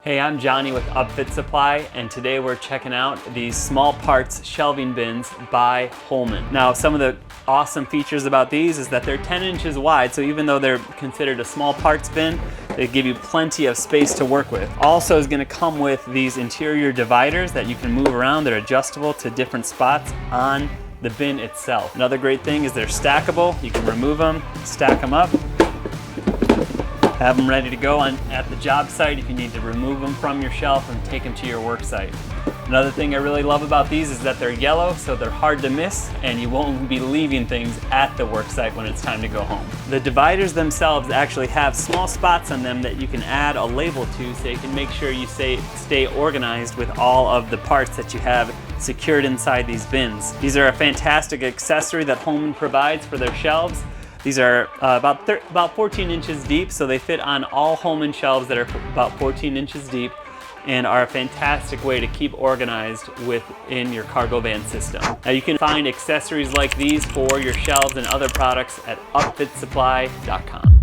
Hey, I'm Johnny with Upfit Supply, and today we're checking out these small parts shelving bins by Holman. Now, some of the awesome features about these is that they're 10 inches wide, so even though they're considered a small parts bin, they give you plenty of space to work with. Also is going to come with these interior dividers that you can move around. They're adjustable to different spots on the bin itself. Another great thing is they're stackable. You can remove them, stack them up, have them ready to go at the job site if you need to remove them from your shelf and take them to your work site. Another thing I really love about these is that they're yellow, so they're hard to miss, and you won't be leaving things at the work site when it's time to go home. The dividers themselves actually have small spots on them that you can add a label to, so you can make sure you stay organized with all of the parts that you have secured inside these bins. These are a fantastic accessory that Holman provides for their shelves. These are about 14 inches deep, so they fit on all Holman shelves that are about 14 inches deep and are a fantastic way to keep organized within your cargo van system. Now you can find accessories like these for your shelves and other products at upfitsupply.com.